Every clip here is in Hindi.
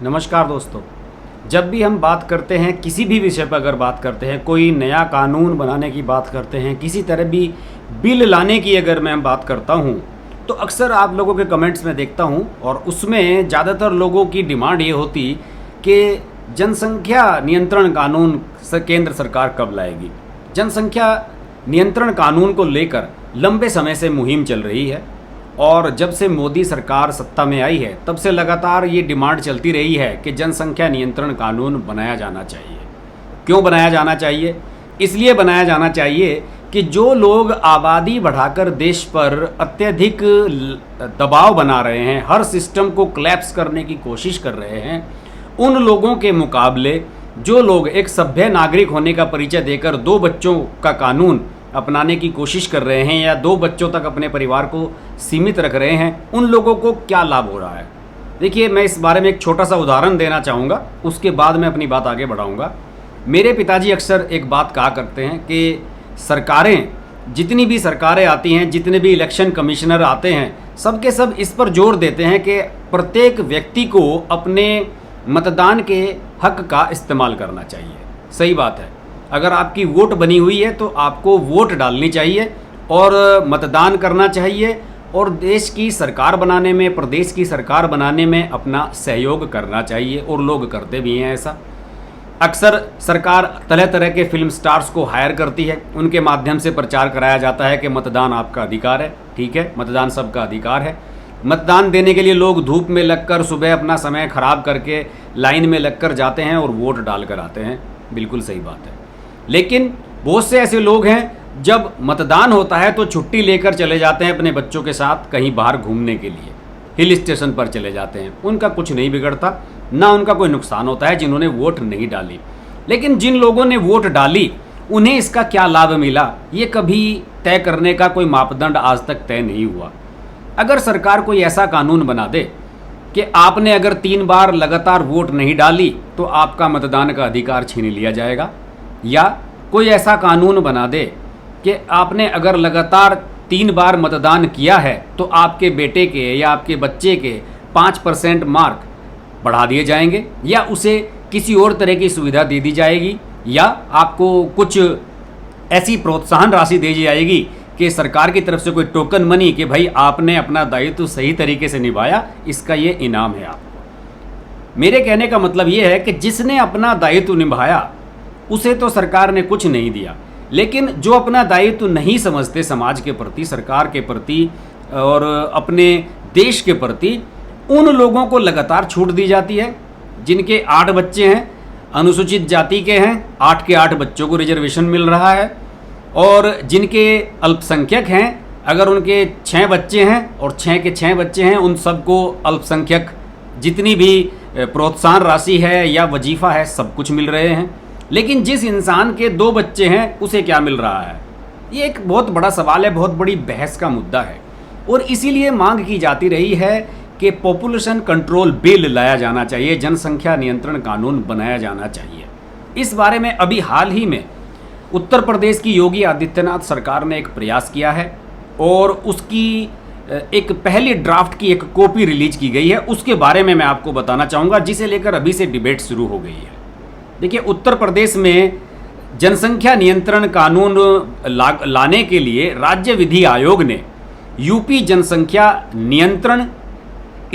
नमस्कार दोस्तों। जब भी हम बात करते हैं किसी भी विषय पर, अगर बात करते हैं, कोई नया कानून बनाने की बात करते हैं, किसी तरह भी बिल लाने की अगर मैं बात करता हूं, तो अक्सर आप लोगों के कमेंट्स में देखता हूं और उसमें ज़्यादातर लोगों की डिमांड ये होती कि जनसंख्या नियंत्रण कानून केंद्र सरकार कब लाएगी। जनसंख्या नियंत्रण कानून को लेकर लंबे समय से मुहिम चल रही है और जब से मोदी सरकार सत्ता में आई है तब से लगातार ये डिमांड चलती रही है कि जनसंख्या नियंत्रण कानून बनाया जाना चाहिए। क्यों बनाया जाना चाहिए? इसलिए बनाया जाना चाहिए कि जो लोग आबादी बढ़ाकर देश पर अत्यधिक दबाव बना रहे हैं, हर सिस्टम को क्लैप्स करने की कोशिश कर रहे हैं, उन लोगों के मुकाबले जो लोग एक सभ्य नागरिक होने का परिचय देकर 2 बच्चों का कानून अपनाने की कोशिश कर रहे हैं या 2 बच्चों तक अपने परिवार को सीमित रख रहे हैं, उन लोगों को क्या लाभ हो रहा है। देखिए, मैं इस बारे में एक छोटा सा उदाहरण देना चाहूँगा, उसके बाद मैं अपनी बात आगे बढ़ाऊँगा। मेरे पिताजी अक्सर एक बात कहा करते हैं कि सरकारें, जितनी भी सरकारें आती हैं, जितने भी इलेक्शन कमिश्नर आते हैं, सबके सब इस पर जोर देते हैं कि प्रत्येक व्यक्ति को अपने मतदान के हक का इस्तेमाल करना चाहिए। सही बात है, अगर आपकी वोट बनी हुई है तो आपको वोट डालनी चाहिए और मतदान करना चाहिए और देश की सरकार बनाने में, प्रदेश की सरकार बनाने में अपना सहयोग करना चाहिए और लोग करते भी हैं ऐसा। अक्सर सरकार तरह तरह के फिल्म स्टार्स को हायर करती है, उनके माध्यम से प्रचार कराया जाता है कि मतदान आपका अधिकार है। ठीक है, मतदान सबका अधिकार है। मतदान देने के लिए लोग धूप में लगकर, सुबह अपना समय खराब करके लाइन में लगकर जाते हैं और वोट डाल कर आते हैं। बिल्कुल सही बात है, लेकिन बहुत से ऐसे लोग हैं जब मतदान होता है तो छुट्टी लेकर चले जाते हैं अपने बच्चों के साथ कहीं बाहर घूमने के लिए, हिल स्टेशन पर चले जाते हैं। उनका कुछ नहीं बिगड़ता, ना उनका कोई नुकसान होता है जिन्होंने वोट नहीं डाली। लेकिन जिन लोगों ने वोट डाली उन्हें इसका क्या लाभ मिला, ये कभी तय करने का कोई मापदंड आज तक तय नहीं हुआ। अगर सरकार कोई ऐसा कानून बना दे कि आपने अगर 3 बार लगातार वोट नहीं डाली तो आपका मतदान का अधिकार छीन लिया जाएगा, या कोई ऐसा कानून बना दे कि आपने अगर लगातार 3 बार मतदान किया है तो आपके बेटे के या आपके बच्चे के 5% मार्क बढ़ा दिए जाएंगे, या उसे किसी और तरह की सुविधा दे दी जाएगी, या आपको कुछ ऐसी प्रोत्साहन राशि दी जाएगी कि सरकार की तरफ से कोई टोकन मनी कि भाई आपने अपना दायित्व सही तरीके से निभाया, इसका ये इनाम है आपको। मेरे कहने का मतलब ये है कि जिसने अपना दायित्व निभाया उसे तो सरकार ने कुछ नहीं दिया, लेकिन जो अपना दायित्व नहीं समझते समाज के प्रति, सरकार के प्रति और अपने देश के प्रति, उन लोगों को लगातार छूट दी जाती है। जिनके 8 बच्चे हैं, अनुसूचित जाति के हैं, 8 के 8 बच्चों को रिजर्वेशन मिल रहा है, और जिनके अल्पसंख्यक हैं, अगर उनके 6 बच्चे हैं और 6 के 6 बच्चे हैं, उन सबको अल्पसंख्यक जितनी भी प्रोत्साहन राशि है या वजीफ़ा है, सब कुछ मिल रहे हैं। लेकिन जिस इंसान के 2 बच्चे हैं उसे क्या मिल रहा है? ये एक बहुत बड़ा सवाल है, बहुत बड़ी बहस का मुद्दा है, और इसीलिए मांग की जाती रही है कि पॉपुलेशन कंट्रोल बिल लाया जाना चाहिए, जनसंख्या नियंत्रण कानून बनाया जाना चाहिए। इस बारे में अभी हाल ही में उत्तर प्रदेश की योगी आदित्यनाथ सरकार ने एक प्रयास किया है और उसकी एक पहली ड्राफ्ट की एक कॉपी रिलीज की गई है। उसके बारे में मैं आपको बताना चाहूँगा, जिसे लेकर अभी से डिबेट शुरू हो गई है। देखिए, उत्तर प्रदेश में जनसंख्या नियंत्रण कानून लाने के लिए राज्य विधि आयोग ने यूपी जनसंख्या नियंत्रण,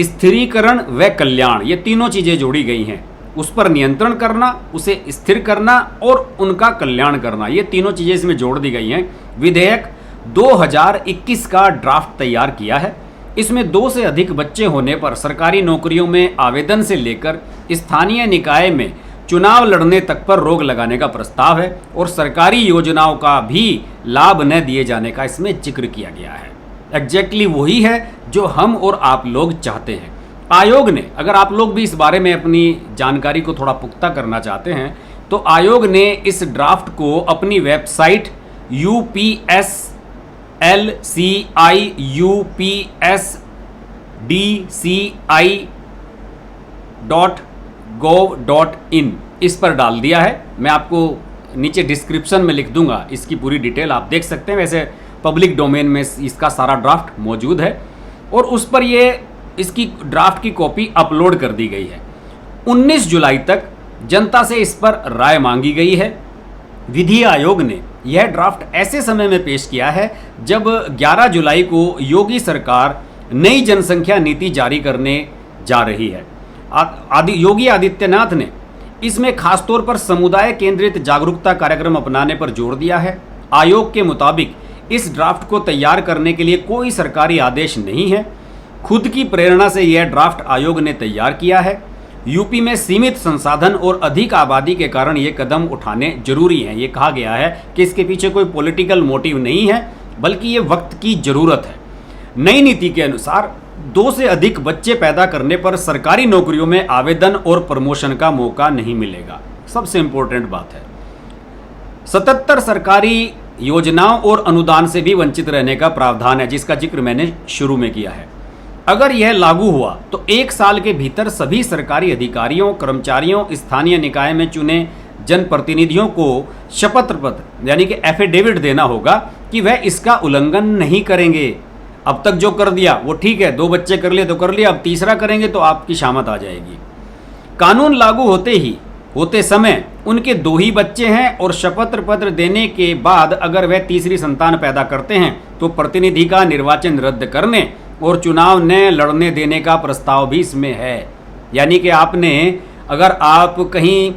स्थिरीकरण व कल्याण, ये तीनों चीज़ें जोड़ी गई हैं। उस पर नियंत्रण करना, उसे स्थिर करना और उनका कल्याण करना, ये तीनों चीज़ें इसमें जोड़ दी गई हैं। विधेयक 2021 का ड्राफ्ट तैयार किया है। इसमें 2 से अधिक बच्चे होने पर सरकारी नौकरियों में आवेदन से लेकर स्थानीय निकाय में चुनाव लड़ने तक पर रोक लगाने का प्रस्ताव है, और सरकारी योजनाओं का भी लाभ न दिए जाने का इसमें जिक्र किया गया है। एग्जैक्टली वही है जो हम और आप लोग चाहते हैं। आयोग ने, अगर आप लोग भी इस बारे में अपनी जानकारी को थोड़ा पुख्ता करना चाहते हैं, तो आयोग ने इस ड्राफ्ट को अपनी वेबसाइट upslciupsdci.gov.in इस पर डाल दिया है। मैं आपको नीचे डिस्क्रिप्शन में लिख दूंगा, इसकी पूरी डिटेल आप देख सकते हैं। वैसे पब्लिक डोमेन में इसका सारा ड्राफ्ट मौजूद है और उस पर ये इसकी ड्राफ्ट की कॉपी अपलोड कर दी गई है। 19 जुलाई तक जनता से इस पर राय मांगी गई है। विधि आयोग ने यह ड्राफ्ट ऐसे समय में पेश किया है जब 11 जुलाई को योगी सरकार नई जनसंख्या नीति जारी करने जा रही है। योगी आदित्यनाथ ने इसमें खासतौर पर समुदाय केंद्रित जागरूकता कार्यक्रम अपनाने पर जोर दिया है। आयोग के मुताबिक इस ड्राफ्ट को तैयार करने के लिए कोई सरकारी आदेश नहीं है, खुद की प्रेरणा से यह ड्राफ्ट आयोग ने तैयार किया है। यूपी में सीमित संसाधन और अधिक आबादी के कारण ये कदम उठाने जरूरी हैं। ये कहा गया है कि इसके पीछे कोई पॉलिटिकल मोटिव नहीं है, बल्कि ये वक्त की जरूरत है। नई नीति के अनुसार 2 से अधिक बच्चे पैदा करने पर सरकारी नौकरियों में आवेदन और प्रमोशन का मौका नहीं मिलेगा। सबसे इंपॉर्टेंट बात है, 77 सरकारी योजनाओं और अनुदान से भी वंचित रहने का प्रावधान है, जिसका जिक्र मैंने शुरू में किया है। अगर यह लागू हुआ तो 1 साल के भीतर सभी सरकारी अधिकारियों, कर्मचारियों, स्थानीय निकाय में चुने जनप्रतिनिधियों को शपथ पत्र यानी कि एफिडेविट देना होगा कि वह इसका उल्लंघन नहीं करेंगे। अब तक जो कर दिया वो ठीक है, 2 बच्चे कर लिए तो कर लिया, अब तीसरा करेंगे तो आपकी शामत आ जाएगी। कानून लागू होते समय उनके 2 ही बच्चे हैं और शपथ पत्र देने के बाद अगर वह तीसरी संतान पैदा करते हैं तो प्रतिनिधि का निर्वाचन रद्द करने और चुनाव न लड़ने देने का प्रस्ताव भी इसमें है। यानी कि अगर आप कहीं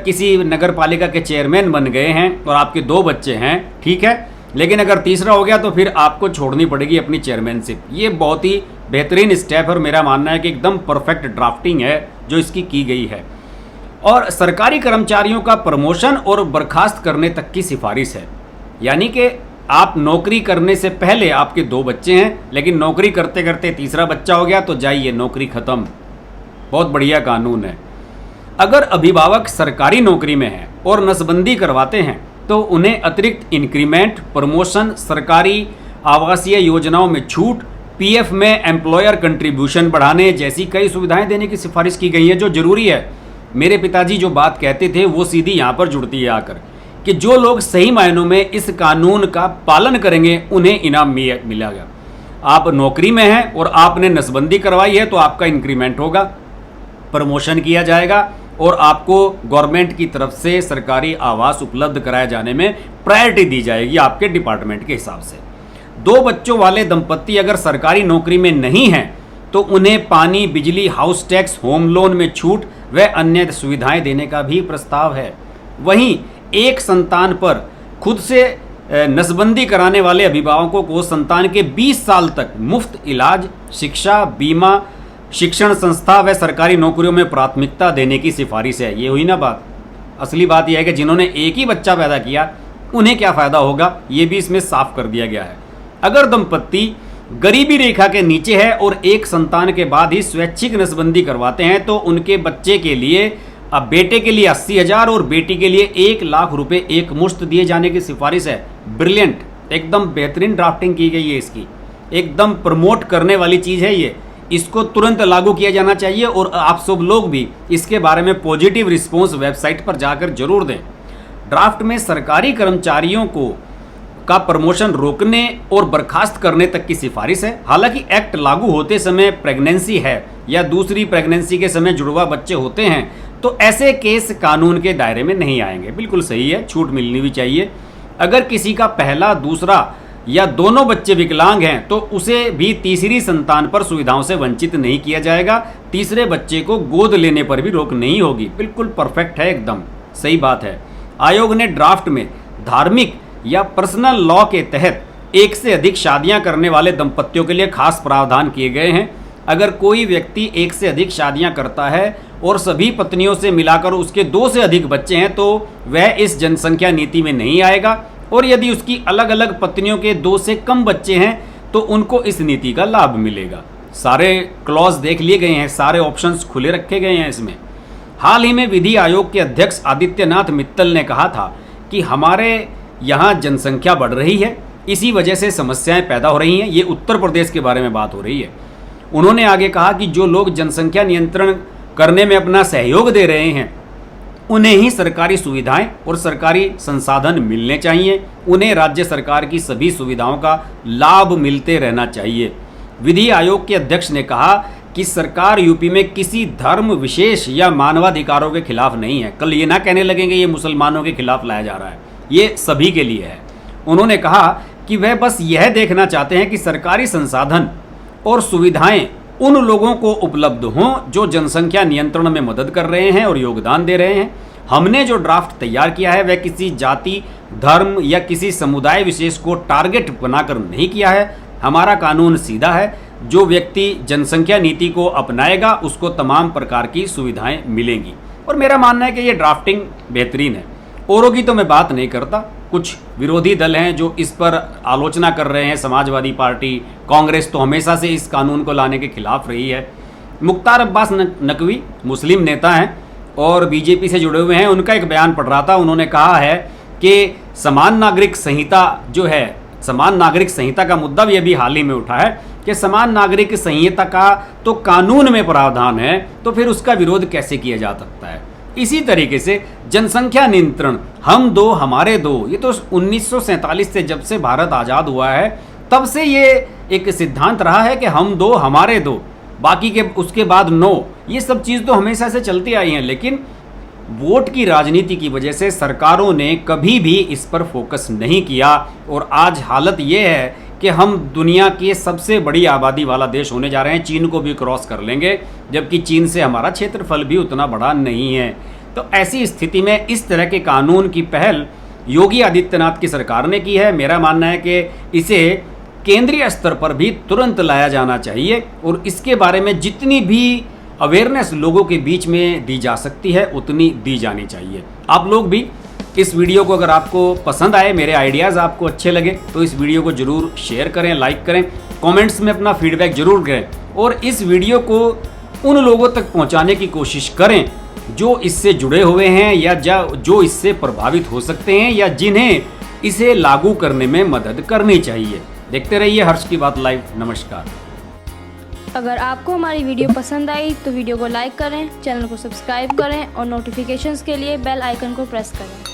किसी नगर पालिका के चेयरमैन बन गए हैं और आपके 2 बच्चे हैं, ठीक है, लेकिन अगर तीसरा हो गया तो फिर आपको छोड़नी पड़ेगी अपनी चेयरमैनशिप। ये बहुत ही बेहतरीन स्टेप है और मेरा मानना है कि एकदम परफेक्ट ड्राफ्टिंग है जो इसकी की गई है। और सरकारी कर्मचारियों का प्रमोशन और बर्खास्त करने तक की सिफारिश है। यानी कि आप नौकरी करने से पहले आपके 2 बच्चे हैं, लेकिन नौकरी करते करते तीसरा बच्चा हो गया तो जाइए, नौकरी खत्म। बहुत बढ़िया कानून है। अगर अभिभावक सरकारी नौकरी में हैं और नसबंदी करवाते हैं तो उन्हें अतिरिक्त इंक्रीमेंट, प्रमोशन, सरकारी आवासीय योजनाओं में छूट, पीएफ में एम्प्लॉयर कंट्रीब्यूशन बढ़ाने जैसी कई सुविधाएं देने की सिफारिश की गई है, जो जरूरी है। मेरे पिताजी जो बात कहते थे वो सीधी यहाँ पर जुड़ती है आकर कि जो लोग सही मायनों में इस कानून का पालन करेंगे उन्हें इनाम मिलेगा। आप नौकरी में हैं और आपने नसबंदी करवाई है तो आपका इंक्रीमेंट होगा, प्रमोशन किया जाएगा और आपको गवर्नमेंट की तरफ से सरकारी आवास उपलब्ध कराए जाने में प्रायोरिटी दी जाएगी आपके डिपार्टमेंट के हिसाब से। 2 बच्चों वाले दंपत्ति अगर सरकारी नौकरी में नहीं हैं तो उन्हें पानी, बिजली, हाउस टैक्स, होम लोन में छूट व अन्य सुविधाएं देने का भी प्रस्ताव है। वहीं 1 संतान पर खुद से नसबंदी कराने वाले अभिभावकों को संतान के 20 साल तक मुफ्त इलाज, शिक्षा, बीमा, शिक्षण संस्था व सरकारी नौकरियों में प्राथमिकता देने की सिफारिश है। ये हुई ना बात। असली बात यह है कि जिन्होंने 1 ही बच्चा पैदा किया उन्हें क्या फ़ायदा होगा, ये भी इसमें साफ कर दिया गया है। अगर दंपत्ति गरीबी रेखा के नीचे है और 1 संतान के बाद ही स्वैच्छिक नसबंदी करवाते हैं तो उनके बच्चे के लिए, अब बेटे के लिए 80,000 और बेटी के लिए 1 लाख रुपए एक मुश्त दिए जाने की सिफारिश है। ब्रिलियंट, एकदम बेहतरीन ड्राफ्टिंग की गई है इसकी, एकदम प्रमोट करने वाली चीज़ है ये। इसको तुरंत लागू किया जाना चाहिए और आप सब लोग भी इसके बारे में पॉजिटिव रिस्पॉन्स वेबसाइट पर जाकर जरूर दें। ड्राफ्ट में सरकारी कर्मचारियों का प्रमोशन रोकने और बर्खास्त करने तक की सिफारिश है। हालांकि एक्ट लागू होते समय प्रेगनेंसी है या दूसरी प्रेगनेंसी के समय जुड़वा बच्चे होते हैं तो ऐसे केस कानून के दायरे में नहीं आएंगे। बिल्कुल सही है, छूट मिलनी भी चाहिए। अगर किसी का पहला, दूसरा या दोनों बच्चे विकलांग हैं तो उसे भी तीसरी संतान पर सुविधाओं से वंचित नहीं किया जाएगा। तीसरे बच्चे को गोद लेने पर भी रोक नहीं होगी। बिल्कुल परफेक्ट है, एकदम सही बात है। आयोग ने ड्राफ्ट में धार्मिक या पर्सनल लॉ के तहत 1 से अधिक शादियां करने वाले दंपत्तियों के लिए खास प्रावधान किए गए हैं। अगर कोई व्यक्ति 1 से अधिक शादियां करता है और सभी पत्नियों से मिलाकर उसके 2 से अधिक बच्चे हैं तो वह इस जनसंख्या नीति में नहीं आएगा, और यदि उसकी अलग अलग पत्नियों के 2 से कम बच्चे हैं तो उनको इस नीति का लाभ मिलेगा। सारे क्लॉज देख लिए गए हैं, सारे ऑप्शंस खुले रखे गए हैं इसमें। हाल ही में विधि आयोग के अध्यक्ष आदित्यनाथ मित्तल ने कहा था कि हमारे यहाँ जनसंख्या बढ़ रही है, इसी वजह से समस्याएं पैदा हो रही हैं। ये उत्तर प्रदेश के बारे में बात हो रही है। उन्होंने आगे कहा कि जो लोग जनसंख्या नियंत्रण करने में अपना सहयोग दे रहे हैं उन्हें ही सरकारी सुविधाएं और सरकारी संसाधन मिलने चाहिए। उन्हें राज्य सरकार की सभी सुविधाओं का लाभ मिलते रहना चाहिए। विधि आयोग के अध्यक्ष ने कहा कि सरकार यूपी में किसी धर्म विशेष या मानवाधिकारों के खिलाफ नहीं है। कल ये ना कहने लगेंगे ये मुसलमानों के खिलाफ लाया जा रहा है, ये सभी के लिए है। उन्होंने कहा कि वह बस यह देखना चाहते हैं कि सरकारी संसाधन और सुविधाएं उन लोगों को उपलब्ध हों जो जनसंख्या नियंत्रण में मदद कर रहे हैं और योगदान दे रहे हैं। हमने जो ड्राफ्ट तैयार किया है वह किसी जाति, धर्म या किसी समुदाय विशेष को टारगेट बनाकर नहीं किया है। हमारा कानून सीधा है, जो व्यक्ति जनसंख्या नीति को अपनाएगा उसको तमाम प्रकार की सुविधाएं मिलेंगी। और मेरा मानना है कि ये ड्राफ्टिंग बेहतरीन है। औरों की तो मैं बात नहीं करता, कुछ विरोधी दल हैं जो इस पर आलोचना कर रहे हैं। समाजवादी पार्टी, कांग्रेस तो हमेशा से इस कानून को लाने के खिलाफ रही है। मुख्तार अब्बास नकवी मुस्लिम नेता हैं और बीजेपी से जुड़े हुए हैं। उनका एक बयान पढ़ रहा था, उन्होंने कहा है कि समान नागरिक संहिता जो है, समान नागरिक संहिता का मुद्दा भी अभी हाल ही में उठा है कि समान नागरिक संहिता का तो कानून में प्रावधान है, तो फिर उसका विरोध कैसे किया जा सकता है। इसी तरीके से जनसंख्या नियंत्रण, हम दो हमारे दो, ये तो 1947 से जब से भारत आज़ाद हुआ है तब से ये एक सिद्धांत रहा है कि हम दो हमारे दो, बाकी के उसके बाद नो। ये सब चीज़ तो हमेशा से चलती आई हैं, लेकिन वोट की राजनीति की वजह से सरकारों ने कभी भी इस पर फोकस नहीं किया और आज हालत ये है कि हम दुनिया के सबसे बड़ी आबादी वाला देश होने जा रहे हैं। चीन को भी क्रॉस कर लेंगे, जबकि चीन से हमारा क्षेत्रफल भी उतना बड़ा नहीं है। तो ऐसी स्थिति में इस तरह के कानून की पहल योगी आदित्यनाथ की सरकार ने की है। मेरा मानना है कि इसे केंद्रीय स्तर पर भी तुरंत लाया जाना चाहिए और इसके बारे में जितनी भी अवेयरनेस लोगों के बीच में दी जा सकती है उतनी दी जानी चाहिए। आप लोग भी इस वीडियो को, अगर आपको पसंद आए, मेरे आइडियाज़ आपको अच्छे लगे, तो इस वीडियो को ज़रूर शेयर करें, लाइक करें, कमेंट्स में अपना फीडबैक ज़रूर करें और इस वीडियो को उन लोगों तक पहुंचाने की कोशिश करें जो इससे जुड़े हुए हैं या जो इससे प्रभावित हो सकते हैं या जिन्हें इसे लागू करने में मदद करनी चाहिए। देखते रहिए हर्ष की बात लाइव। नमस्कार। अगर आपको हमारी वीडियो पसंद आई तो वीडियो को लाइक करें, चैनल को सब्सक्राइब करें और नोटिफिकेशंस के लिए बेल आइकन को प्रेस करें।